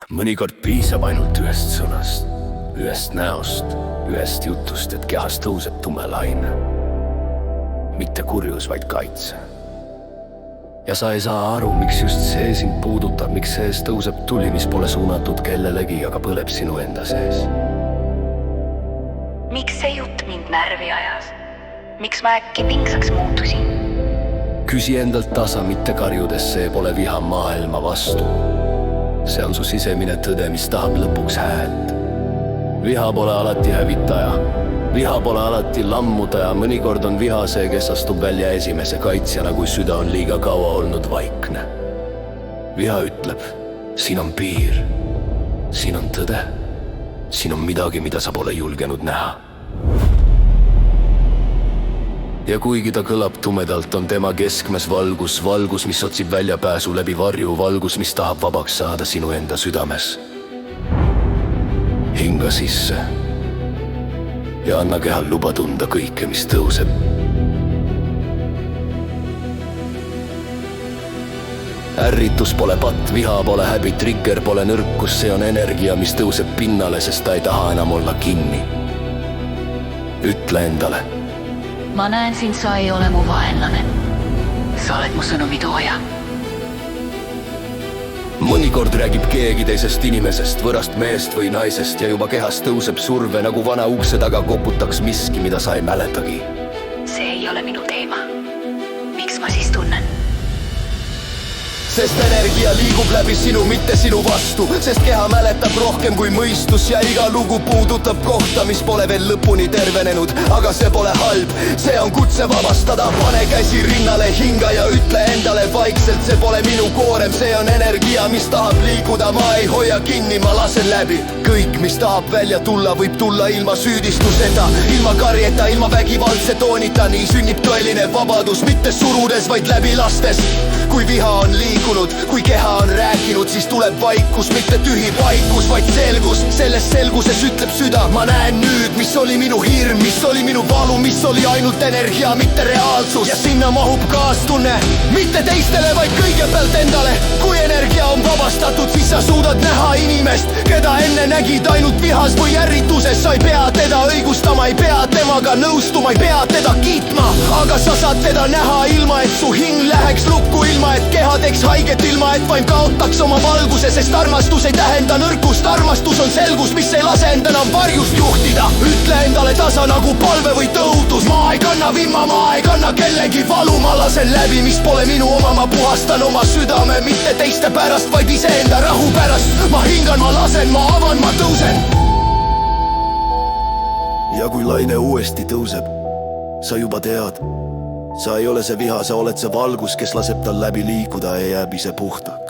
Mõnikord piisab ainult ühest sõnast, ühest näost, ühest jutust, et kehast tõuseb tume laine. Mitte kurjus, vaid kaitse. Ja sa ei saa aru, miks just see sind puudutab, miks sees tõuseb tuli, mis pole suunatud kellelegi, aga põleb sinu enda sees. Miks see jutt mind närvi ajas? Miks ma äkki pingsaks muutusin? Küsi endalt tasa, mitte karjudes, see pole viha maailma vastu. See on su sisemine tõde, mis tahab lõpuks häält. Viha pole alati hävitaja, viha pole alati lammutaja. Mõnikord on viha see, kes astub välja esimese kaitsjana, kui süda on liiga kaua olnud vaikne. Viha ütleb, siin on piir, siin on tõde, siin on midagi, mida sa pole julgenud näha. Ja kuigi ta kõlab tumedalt, on tema keskmes valgus, valgus, mis otsib väljapääsu läbi varju, valgus, mis tahab vabaks saada sinu enda südames. Hinga sisse ja anna kehal luba tunda kõike, mis tõuseb. Ärritus pole patt, viha pole häbi, trigger pole nõrkus, see on energia, mis tõuseb pinnale, sest ta ei taha enam olla kinni. Ütle endale. Ma näen sind, sa ei ole mu vaenlane. Sa oled mu sõnumi tooja. Mõnikord räägib keegi teisest inimesest, võrast meest või naisest ja juba kehast tõuseb surve, nagu vana ukse taga koputaks miski, mida sa ei mäletagi. See ei ole minu teema. Miks ma siis tunnen? Sest energia liigub läbi sinu, mitte sinu vastu. Sest keha mäletab rohkem kui mõistus ja iga lugu puudutab kohta, mis pole veel lõpuni tervenenud. Aga see pole halb, see on kutse vabastada. Pane käsi rinnale, hinga ja ütle endale vaikselt, see pole minu koorem, see on energia, mis tahab liikuda. Ma ei hoia kinni, ma lasen läbi. Kõik, mis tahab välja tulla, võib tulla ilma süüdistuseta, ilma karjeta, ilma vägivaldse toonita. Nii sünnib tõeline vabadus, mitte surudes, vaid läbi lastes. Kui viha on liikunud, kui keha on rääkinud, siis tuleb vaikus, mitte tühi vaikus, vaid selgus. Selles selguses ütleb süda, ma näen nüüd, mis oli minu hirm, mis oli minu valu, mis oli ainult energia, mitte reaalsus. Ja sinna mahub kaastunne, mitte teistele, vaid kõigepealt endale. Kui energia on vabastatud, siis sa suudad näha inimest, keda enne nägid ainult vihas või ärrituses. Sa ei pea teda õigustama, ei pea temaga nõustuma, ei pea teda kiitma. Aga sa saad teda näha ilma, et su hing läheks lukku, ilma et keha teeks haiget, ilma et vaim kaotaks oma valguse. Sest armastus ei tähenda nõrkust, armastus on selgus, mis ei lase end enam varjust juhtida. Ütle endale tasa nagu palve või tõudus. Ma ei kanna vimma, ma ei kanna kellegi valu. Ma lasen läbi, mis pole minu oma, ma puhastan oma südame, mitte teiste pärast, vaid iseenda rahu pärast. Ma hingan, ma lasen, ma avan, ma tõusen. Ja kui laine uuesti tõuseb, sa juba tead, sa ei ole see viha, sa oled see valgus, kes laseb tal läbi liikuda ja jääb ise puhtaks.